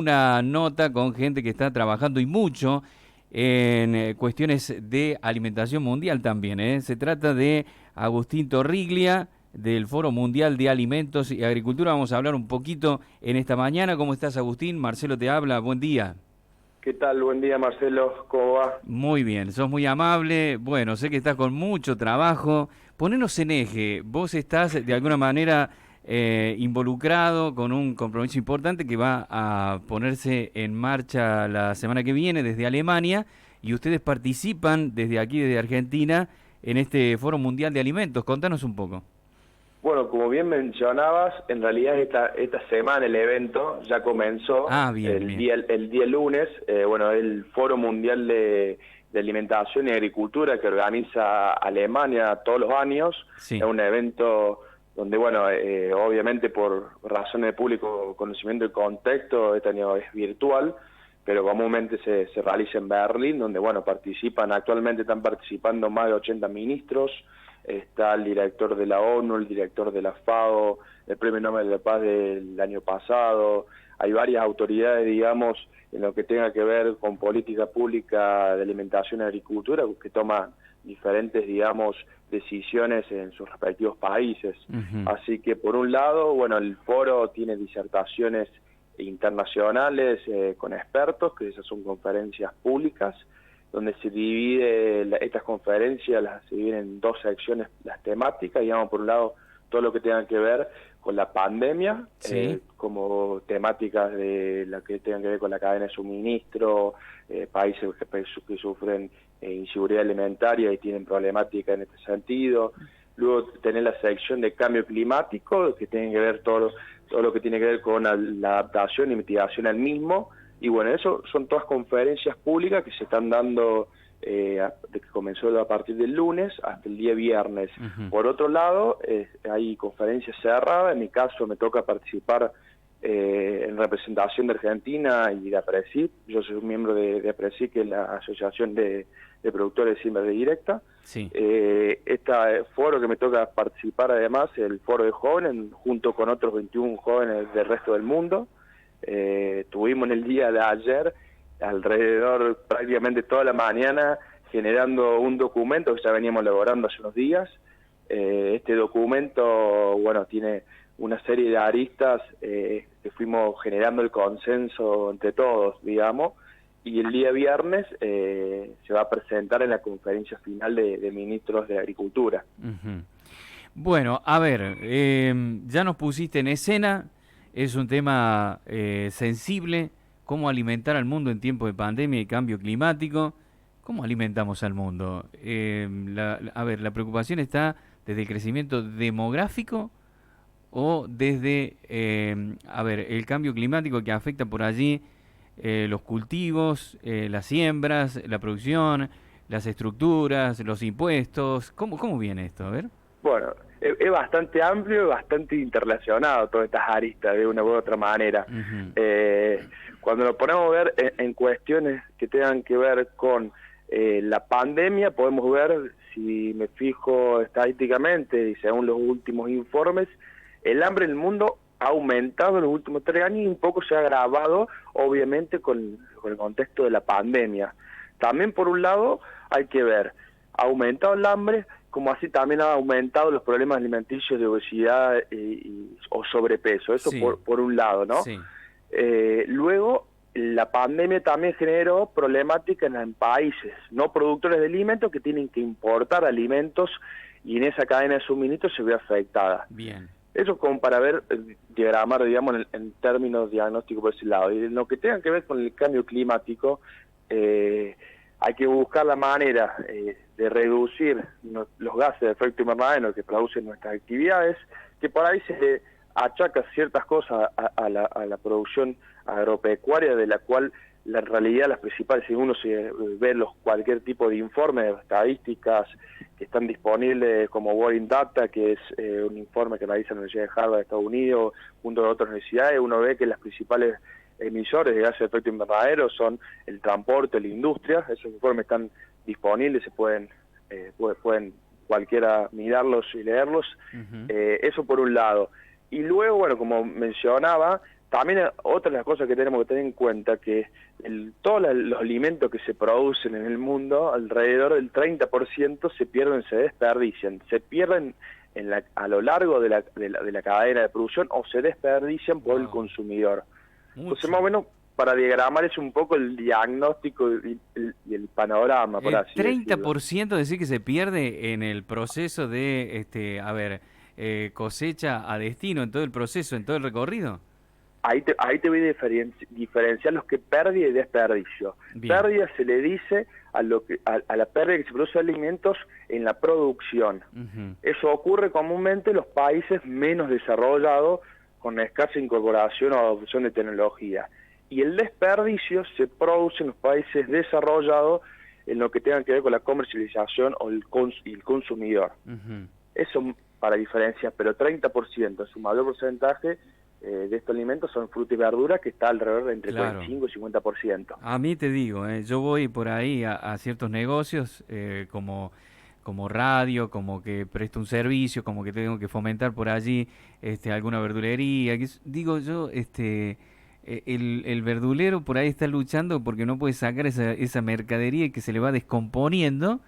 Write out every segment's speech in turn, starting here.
Una nota con gente que está trabajando y mucho en cuestiones de alimentación mundial también, ¿eh? Se trata de Agustín Torriglia, del Foro Mundial de Alimentos y Agricultura. Vamos a hablar un poquito en esta mañana. ¿Cómo estás, Agustín? Marcelo te habla. Buen día. ¿Qué tal? Buen día, Marcelo. ¿Cómo va? Muy bien, sos muy amable. Bueno, sé que estás con mucho trabajo. Ponenos en eje. Vos estás de alguna manera involucrado con un compromiso importante que va a ponerse en marcha la semana que viene desde Alemania y ustedes participan desde aquí, desde Argentina, en este Foro Mundial de Alimentos. Contanos un poco. Bueno, como bien mencionabas, en realidad esta semana el evento ya comenzó Ah, bien, bien. el día lunes. Bueno, el Foro Mundial de Alimentación y Agricultura que organiza Alemania todos los años. Es Sí. un evento donde, bueno, obviamente por razones de público conocimiento y contexto, este año es virtual, pero comúnmente se realiza en Berlín, donde, bueno, actualmente están participando más de 80 ministros. Está el director de la ONU, el director de la FAO, el Premio Nobel de la Paz del año pasado. Hay varias autoridades, digamos, en lo que tenga que ver con política pública de alimentación y agricultura, que toman diferentes, digamos, decisiones en sus respectivos países. Ujú. Así que, por un lado, bueno, el foro tiene disertaciones internacionales con expertos, que esas son conferencias públicas, donde se divide estas conferencias, se dividen en dos secciones, las temáticas, digamos, por un lado, todo lo que tenga que ver con la pandemia, Sí. como temáticas de la que tengan que ver con la cadena de suministro, países que sufren inseguridad alimentaria y tienen problemática en este sentido. Luego tener la sección de cambio climático, que tiene que ver todo lo que tiene que ver con la adaptación y mitigación al mismo. Y bueno, eso son todas conferencias públicas que se están dando de que comenzó a partir del lunes hasta el día viernes. Ujú. Por otro lado, hay conferencias cerradas. En mi caso me toca participar en representación de Argentina y de APRESID. Yo soy un miembro de APRESID, que es la Asociación de Productores de Siembra Directa. Sí. Este foro que me toca participar, además, el foro de jóvenes, junto con otros 21 jóvenes del resto del mundo. Tuvimos en el día de ayer alrededor prácticamente toda la mañana generando un documento que ya veníamos elaborando hace unos días. Este documento, bueno, tiene una serie de aristas que fuimos generando el consenso entre todos, digamos, y el día viernes se va a presentar en la conferencia final de ministros de Agricultura. Ujú. Bueno, a ver, ya nos pusiste en escena, es un tema sensible, cómo alimentar al mundo en tiempos de pandemia y cambio climático. ¿Cómo alimentamos al mundo? A ver, la preocupación está desde el crecimiento demográfico o desde, a ver, el cambio climático que afecta por allí los cultivos, las siembras, la producción, las estructuras, los impuestos. ¿Cómo viene esto? A ver. Bueno, es bastante amplio y bastante interrelacionado todas estas aristas de una u otra manera. Ujú. Cuando nos ponemos a ver en cuestiones que tengan que ver con la pandemia, podemos ver, si me fijo estadísticamente y según los últimos informes, el hambre en el mundo ha aumentado en los últimos 3 años y un poco se ha agravado, obviamente, con el contexto de la pandemia. También, por un lado, hay que ver, ha aumentado el hambre, como así también ha aumentado los problemas alimenticios de obesidad o sobrepeso, eso Sí, por un lado, ¿no? sí. Luego, la pandemia también generó problemáticas en países no productores de alimentos que tienen que importar alimentos y en esa cadena de suministro se ve afectada. Bien. Eso como para ver, diagramar, digamos, en términos diagnósticos por ese lado. Y en lo que tenga que ver con el cambio climático, hay que buscar la manera de reducir los gases de efecto invernadero que producen nuestras actividades, que por ahí se le achaca ciertas cosas a la producción agropecuaria, de la cual la realidad, las principales, si uno se ve cualquier tipo de informe de estadísticas que están disponibles como World Data, que es un informe que realiza la Universidad de Harvard de Estados Unidos, junto a otras universidades, uno ve que las principales emisores de gases de efecto invernadero son el transporte, la industria. Esos informes están disponibles, se pueden cualquiera mirarlos y leerlos. Ujú. Eso por un lado. Y luego, bueno, como mencionaba, también otra de las cosas que tenemos que tener en cuenta que todos los alimentos que se producen en el mundo, alrededor del 30% se pierden, se desperdician, se pierden a lo largo de la cadena de producción o se desperdician por el consumidor. Entonces, más o menos, para diagramar es un poco el diagnóstico y el panorama, por así decirlo. El 30% decir que se pierde en el proceso de, cosecha a destino, en todo el proceso, en todo el recorrido. Ahí te voy a diferenciar los que pérdida y desperdicio. Bien. Pérdida se le dice a la pérdida que se produce de alimentos en la producción. Eso ocurre comúnmente en los países menos desarrollados, con escasa incorporación o adopción de tecnología. Y el desperdicio se produce en los países desarrollados en lo que tenga que ver con la comercialización o el consumidor. Eso para diferencias, pero 30%, su mayor porcentaje de estos alimentos son frutas y verduras, que está alrededor de entre 45 y 50%. A mí te digo, yo voy por ahí a ciertos negocios como radio, como que presto un servicio, como que tengo que fomentar por allí alguna verdulería. Digo yo, el verdulero por ahí está luchando porque no puede sacar esa mercadería que se le va descomponiendo,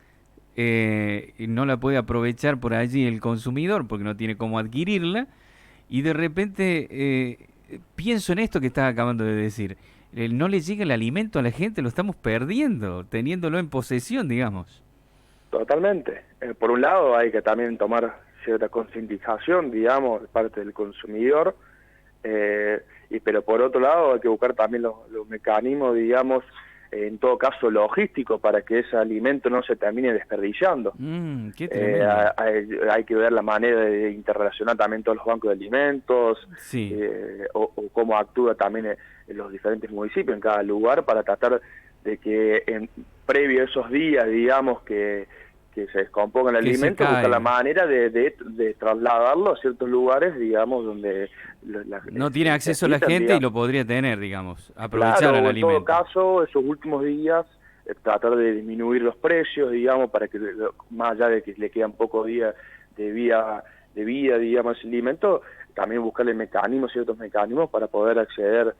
y no la puede aprovechar por allí el consumidor porque no tiene cómo adquirirla. Y de repente pienso en esto que estás acabando de decir. No le llega el alimento a la gente, lo estamos perdiendo, teniéndolo en posesión, digamos. Totalmente. Por un lado hay que también tomar cierta concientización, digamos, de parte del consumidor, pero por otro lado hay que buscar también los mecanismos, digamos, en todo caso logísticos, para que ese alimento no se termine desperdiciando. Qué tremendo. Hay que ver la manera de interrelacionar también todos los bancos de alimentos, sí. o cómo actúa también en los diferentes municipios, en cada lugar, para tratar de que previo a esos días, digamos, que se descomponga el alimento, buscar la manera de trasladarlo a ciertos lugares, digamos, donde no tiene acceso la gente, digamos, y lo podría tener, digamos, aprovechar claro, el alimento. En todo caso, esos últimos días, tratar de disminuir los precios, digamos, para que, más allá de que le quedan pocos días de vida, digamos, ese alimento, también buscarle ciertos mecanismos para poder acceder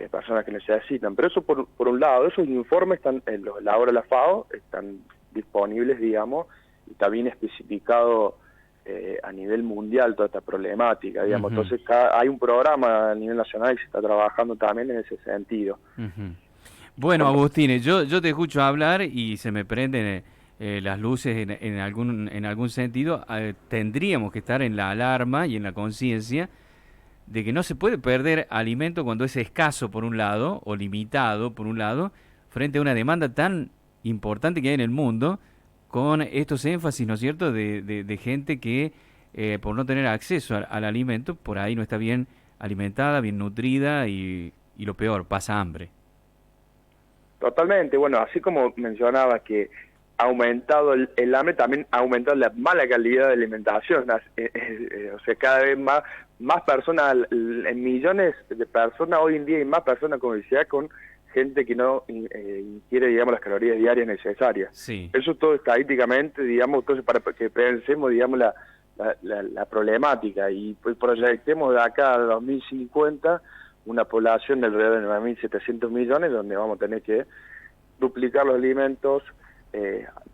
personas que necesitan. Pero eso por un lado, esos informes están en la hora de la FAO, están disponibles, digamos, y está bien especificado a nivel mundial toda esta problemática, digamos. Entonces hay un programa a nivel nacional y se está trabajando también en ese sentido. Bueno, Agustín, yo te escucho hablar y se me prenden las luces en algún sentido. Tendríamos que estar en la alarma y en la conciencia de que no se puede perder alimento cuando es escaso por un lado, o limitado por un lado, frente a una demanda tan importante que hay en el mundo, con estos énfasis, ¿no es cierto?, de gente que por no tener acceso al alimento, por ahí no está bien alimentada, bien nutrida y lo peor, pasa hambre. Totalmente, bueno, así como mencionaba que ha aumentado el hambre, también ha aumentado la mala calidad de alimentación, o sea, cada vez más personas, en millones de personas hoy en día hay más personas con obesidad, con gente que no ingiere, digamos, las calorías diarias necesarias. Sí. Eso todo estadísticamente, digamos, entonces para que pensemos, digamos, la problemática y pues proyectemos de acá a 2050 una población de alrededor de 9.700 millones, donde vamos a tener que duplicar los alimentos,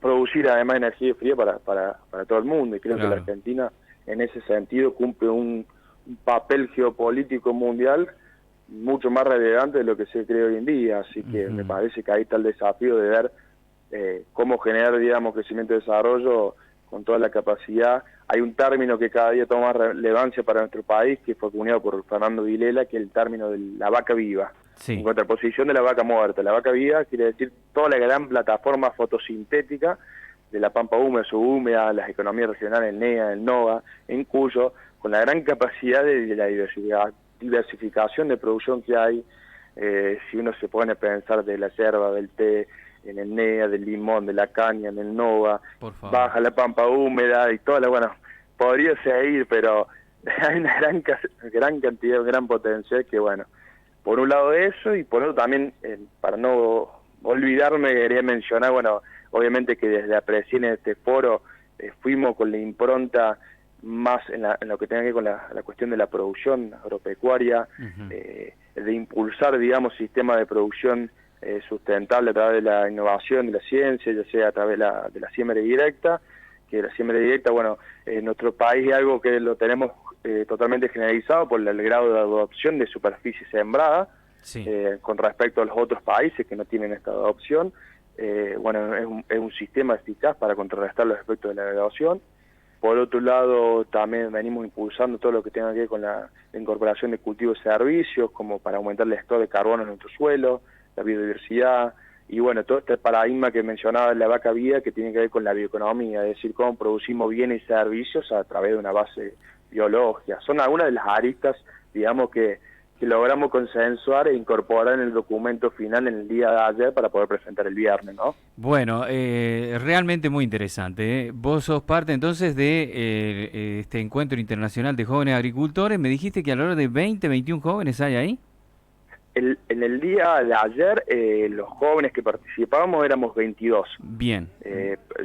producir además energía fría para todo el mundo, y creo que la Argentina en ese sentido cumple un papel geopolítico mundial mucho más relevante de lo que se cree hoy en día, así que me parece que ahí está el desafío de ver cómo generar, digamos, crecimiento y desarrollo con toda la capacidad. Hay un término que cada día toma relevancia para nuestro país, que fue acuñado por Fernando Vilela, que es el término de la vaca viva, en contraposición de la vaca muerta. La vaca viva quiere decir toda la gran plataforma fotosintética de la pampa húmeda, subhúmeda, las economías regionales, el NEA, el NOVA, en Cuyo, con la gran capacidad de la diversificación de producción que hay, si uno se pone a pensar de la yerba, del té, en el NEA, del limón, de la caña, en el NOVA, baja la pampa húmeda y toda la, bueno, podría seguir, pero hay una gran cantidad, un gran potencial que, bueno, por un lado eso, y por otro también, para no olvidarme, quería mencionar, bueno, obviamente que desde APRECIN en este foro fuimos con la impronta más en lo que tenga que ver con la cuestión de la producción agropecuaria, Ujú. de impulsar, digamos, sistemas de producción sustentable a través de la innovación, de la ciencia, ya sea a través de la siembra directa, que la siembra directa, bueno, en nuestro país es algo que lo tenemos totalmente generalizado por el grado de adopción de superficie sembrada, Sí. con respecto a los otros países que no tienen esta adopción. Bueno, es un sistema eficaz para contrarrestar los efectos de la degradación. Por otro lado, también venimos impulsando todo lo que tenga que ver con la incorporación de cultivos y servicios, como para aumentar el stock de carbono en nuestro suelo, la biodiversidad, y bueno, todo este paradigma que mencionaba de la vaca viva, que tiene que ver con la bioeconomía, es decir, cómo producimos bienes y servicios a través de una base biológica. Son algunas de las aristas, digamos, que logramos consensuar e incorporar en el documento final en el día de ayer para poder presentar el viernes, ¿no? Bueno, realmente muy interesante, ¿eh? Vos sos parte entonces de este encuentro internacional de jóvenes agricultores. Me dijiste que alrededor de 20, 21 jóvenes hay ahí. En el día de ayer, los jóvenes que participábamos éramos 22. Bien.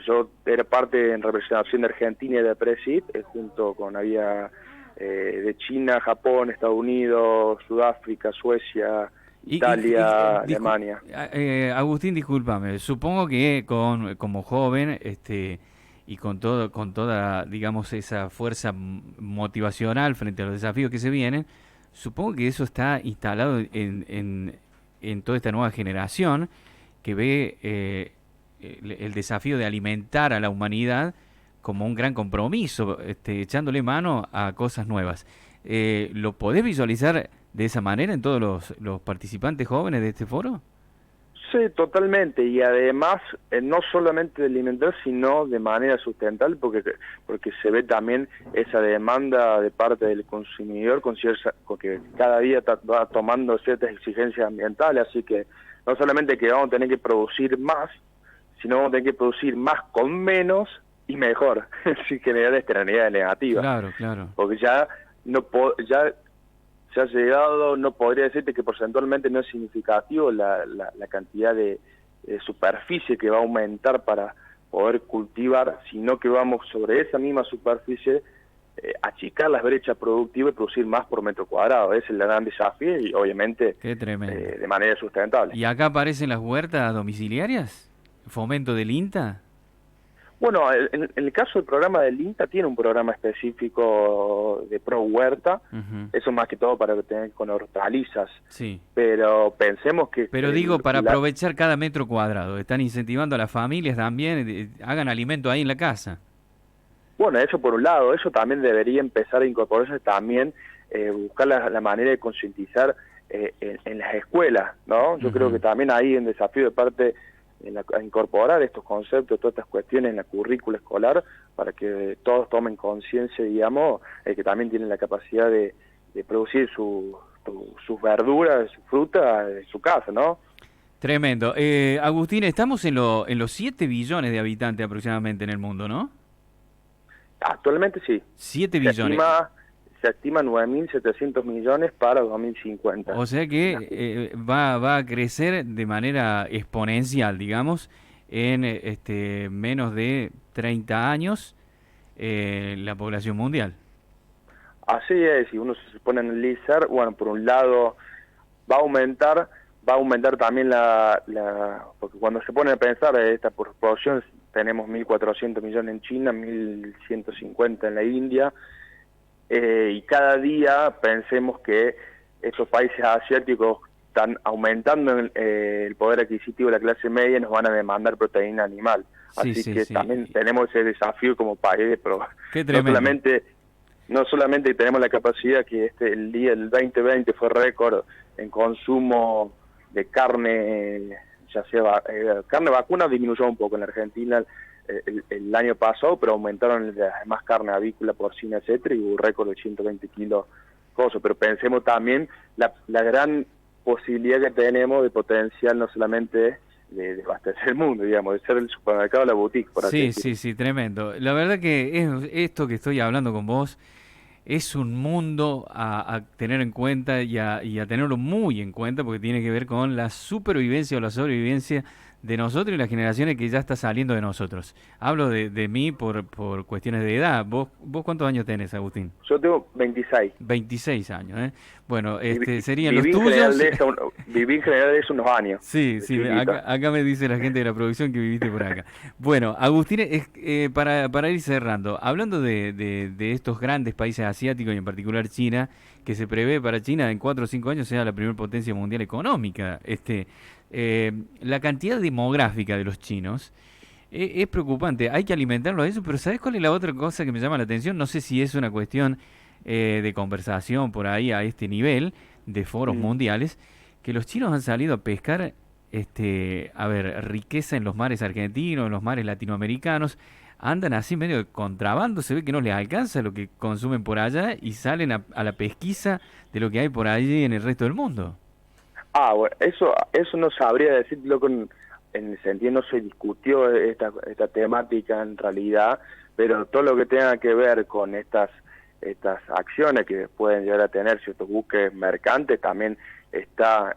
Yo era parte en representación de Argentina y de Presid, junto con había de China, Japón, Estados Unidos, Sudáfrica, Suecia, Italia, Alemania. Agustín, discúlpame. Supongo que como joven, y con toda, digamos, esa fuerza motivacional frente a los desafíos que se vienen, supongo que eso está instalado en toda esta nueva generación que ve el desafío de alimentar a la humanidad como un gran compromiso, echándole mano a cosas nuevas. ¿Lo podés visualizar de esa manera en todos los participantes jóvenes de este foro? Sí, totalmente, y además no solamente de alimentar, sino de manera sustentable, porque se ve también esa demanda de parte del consumidor, porque cada día va tomando ciertas exigencias ambientales, así que no solamente que vamos a tener que producir más, sino vamos a tener que producir más con menos y mejor, sin generar externalidades negativas, Claro, claro. porque ya no ya se ha llegado, no podría decirte que porcentualmente no es significativo la cantidad de superficie que va a aumentar para poder cultivar, sino que vamos sobre esa misma superficie achicar las brechas productivas y producir más por metro cuadrado. Ese es el gran desafío y obviamente Qué tremendo. de manera sustentable. ¿Y acá aparecen las huertas domiciliarias? ¿Fomento del INTA? Bueno, en el caso del programa del INTA tiene un programa específico de pro huerta, Ujú. eso más que todo para tener con hortalizas, Sí. pero pensemos que Pero digo, para aprovechar cada metro cuadrado. Están incentivando a las familias también, hagan alimento ahí en la casa. bueno, eso por un lado, eso también debería empezar a incorporarse también, buscar la manera de concientizar en las escuelas, ¿no? Yo creo Ujú. que también hay un desafío de parte a incorporar estos conceptos, todas estas cuestiones en la currícula escolar para que todos tomen conciencia, digamos, que también tienen la capacidad de producir sus verduras, su fruta en su casa, ¿no? Tremendo. Agustín, estamos en los 7 billones de habitantes aproximadamente en el mundo, ¿no? Actualmente sí. 7 Se billones. se estima 9.700 millones para 2050. O sea que va a crecer de manera exponencial, digamos, en menos de 30 años la población mundial. Así es, y uno se pone a analizar, bueno, por un lado va a aumentar también porque cuando se pone a pensar esta proporción, tenemos 1.400 millones en China, 1.150 en la India, y cada día pensemos que estos países asiáticos están aumentando el poder adquisitivo de la clase media y nos van a demandar proteína animal. Sí, Así sí, que sí. también tenemos ese desafío como país, pero Qué no tremendo. no solamente tenemos la capacidad que el día del 2020 fue récord en consumo de carne, ya sea carne vacuna disminuyó un poco en la Argentina el año pasado, pero aumentaron más carne avícola, porcina, etcétera, y hubo un récord de 120 kilos cosas. Pero pensemos también la gran posibilidad que tenemos de potencial no solamente de abastecer el mundo, digamos, de ser el supermercado de la boutique, por así Sí, decirlo. sí, sí, tremendo. La verdad que esto que estoy hablando con vos es un mundo a tener en cuenta y a tenerlo muy en cuenta porque tiene que ver con la supervivencia o la sobrevivencia de nosotros y las generaciones que ya está saliendo de nosotros. Hablo de mí por cuestiones de edad. ¿Vos cuántos años tenés, Agustín? Yo tengo 26. 26 años, ¿eh? Bueno, Viví, serían los viví en general tuyos. de eso, viví en general de eso unos años, Sí, de sí, chiquito. acá me dice la gente de la producción que viviste por acá. Bueno, Agustín, para ir cerrando, hablando de estos grandes países asiáticos y en particular China, que se prevé para China en 4 o 5 años sea la primera potencia mundial económica, la cantidad demográfica de los chinos es preocupante, hay que alimentarlo a eso, pero ¿sabes cuál es la otra cosa que me llama la atención? No sé si es una cuestión de conversación por ahí a este nivel de foros Mm. mundiales que los chinos han salido a pescar, a ver, riqueza en los mares argentinos, en los mares latinoamericanos, andan así medio de contrabando, se ve que no les alcanza lo que consumen por allá y salen a la pesquisa de lo que hay por allí en el resto del mundo. Bueno, eso no sabría decirlo en el sentido, no se discutió esta temática en realidad, pero todo lo que tenga que ver con estas acciones que pueden llegar a tener ciertos buques mercantes, también está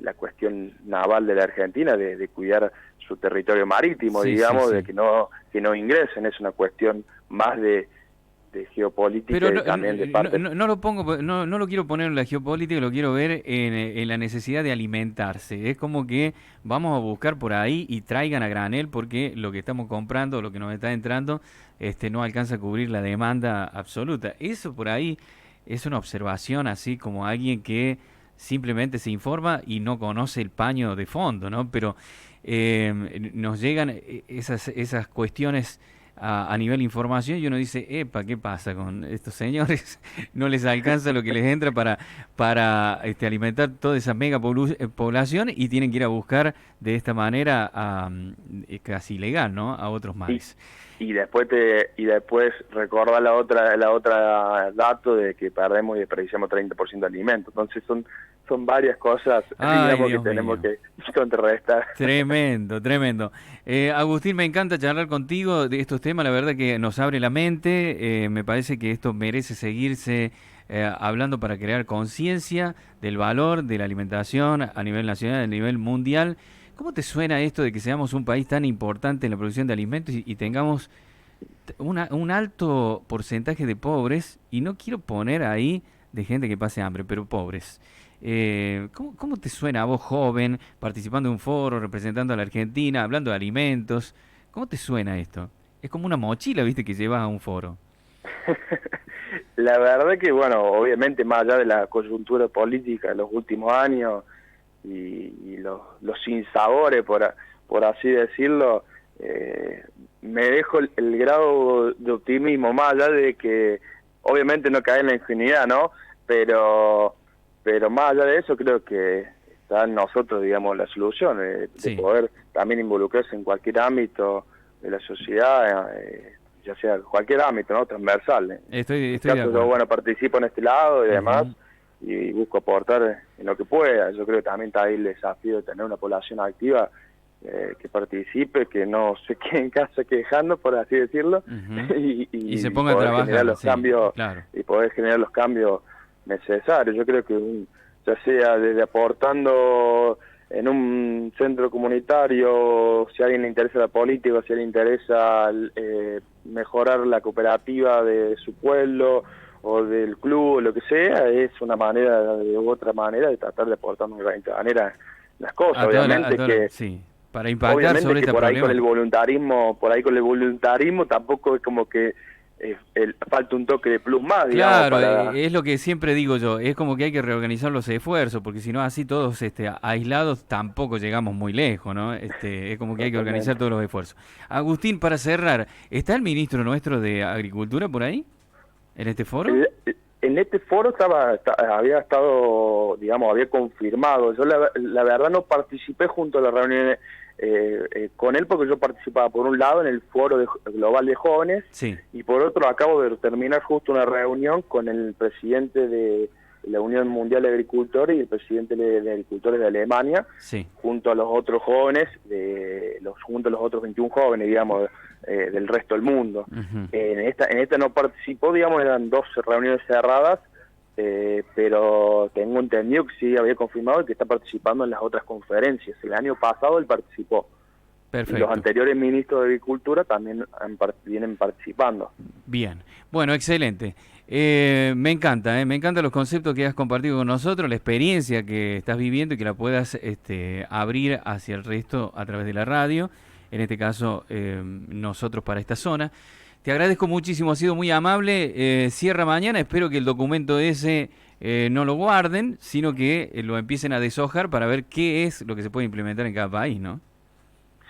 la cuestión naval de la Argentina, de cuidar su territorio marítimo, Sí, sí, digamos, de sí. que no ingresen, es una cuestión más de geopolítica Pero y también de parte. no lo pongo, no lo quiero poner en la geopolítica, lo quiero ver en la necesidad de alimentarse. Es como que vamos a buscar por ahí y traigan a granel porque lo que estamos comprando, lo que nos está entrando, no alcanza a cubrir la demanda absoluta. Eso por ahí es una observación así como alguien que simplemente se informa y no conoce el paño de fondo, ¿no? Pero nos llegan esas cuestiones a nivel información y uno dice, epa, ¿qué pasa con estos señores? No les alcanza lo que les entra para alimentar toda esa población y tienen que ir a buscar de esta manera casi ilegal, ¿no? A otros Y, mares. y después recordar la otra dato de que perdemos y desperdiciamos 30% de alimentos. Entonces son varias cosas, Ay, digamos, que Dios tenemos mío. que contrarrestar. Tremendo, tremendo. Agustín, me encanta charlar contigo de estos temas, la verdad que nos abre la mente, me parece que esto merece seguirse hablando para crear conciencia del valor de la alimentación a nivel nacional, a nivel mundial. ¿Cómo te suena esto de que seamos un país tan importante en la producción de alimentos y tengamos un alto porcentaje de pobres? Y no quiero poner ahí de gente que pase hambre, pero pobres. ¿Cómo te suena a vos joven, participando de un foro, representando a la Argentina, hablando de alimentos? ¿Cómo te suena esto? Es como una mochila, viste, que llevas a un foro. La verdad que, bueno, obviamente más allá de la coyuntura política de los últimos años y los sinsabores, por así decirlo, me dejo el grado de optimismo, más allá de que obviamente no cae en la ingenuidad, ¿no? Pero más allá de eso creo que está en nosotros, digamos, la solución, de Sí, poder también involucrarse en cualquier ámbito de la sociedad, ya sea cualquier ámbito, ¿no? Transversal. En mi estoy de caso yo, acuerdo. bueno, participo en este lado y demás, Ujú, y busco aportar en lo que pueda. Yo creo que también está ahí el desafío de tener una población activa que participe, que no se quede en casa quejando, por así decirlo, ujú. Y se y ponga a poder generar trabajar, los sí, cambios claro. y poder generar los cambios necesarios. Yo creo que ya sea desde aportando en un centro comunitario, si a alguien le interesa la política, si a alguien le interesa mejorar la cooperativa de su pueblo o del club o lo que sea, es una manera de otra manera de tratar de aportar de diferente manera las cosas. Sí, para impactar Obviamente sobre que esta por ahí problemática. por ahí con el voluntarismo tampoco es como que falta un toque de plus más, digamos, Claro, para. es lo que siempre digo yo, es como que hay que reorganizar los esfuerzos, porque si no así todos aislados tampoco llegamos muy lejos, ¿no? Es como que hay que organizar Totalmente. todos los esfuerzos. Agustín, para cerrar, ¿está el ministro nuestro de Agricultura por ahí? ¿En este foro? El- en este foro había estado, digamos, había confirmado. Yo la verdad no participé junto a la reunión con él porque yo participaba por un lado en el foro global de jóvenes Sí. y por otro acabo de terminar justo una reunión con el presidente la Unión Mundial de Agricultores y el presidente de Agricultores de Alemania, Sí. junto a los otros jóvenes, junto a los otros 21 jóvenes, digamos, del resto del mundo. Ujú. En esta no participó, digamos, eran 12 reuniones cerradas, pero tengo entendido que sí había confirmado que está participando en las otras conferencias. El año pasado él participó. Perfecto. Y los anteriores ministros de Agricultura también vienen participando. Bien, bueno, excelente. Me encanta los conceptos que has compartido con nosotros, la experiencia que estás viviendo y que la puedas abrir hacia el resto a través de la radio, en este caso nosotros para esta zona. Te agradezco muchísimo, ha sido muy amable. Cierra mañana, espero que el documento ese no lo guarden, sino que lo empiecen a deshojar para ver qué es lo que se puede implementar en cada país, ¿no?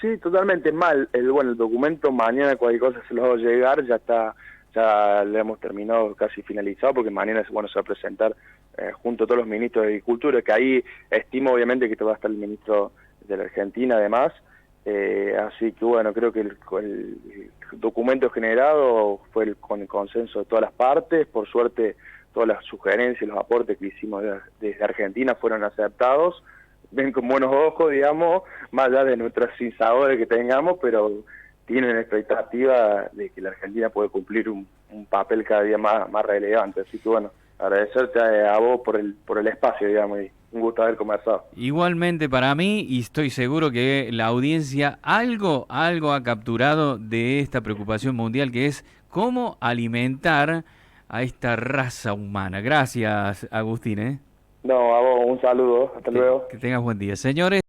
Sí, totalmente mal. El documento mañana cualquier cosa se lo va a llegar, ya lo hemos terminado casi finalizado, porque mañana se va a presentar junto a todos los ministros de Agricultura, que ahí estimo obviamente que va a estar el ministro de la Argentina además, así que creo que el documento generado fue con el consenso de todas las partes. Por suerte todas las sugerencias y los aportes que hicimos desde Argentina fueron aceptados. Ven con buenos ojos, digamos, más allá de nuestros sinsabores que tengamos, pero tienen expectativa de que la Argentina puede cumplir un papel cada día más relevante. Así que agradecerte a vos por el espacio, digamos, y un gusto haber conversado. Igualmente para mí, y estoy seguro que la audiencia algo ha capturado de esta preocupación mundial, que es cómo alimentar a esta raza humana. Gracias, Agustín, ¿eh? No, a vos un saludo, hasta luego. Que tengas buen día. Señores.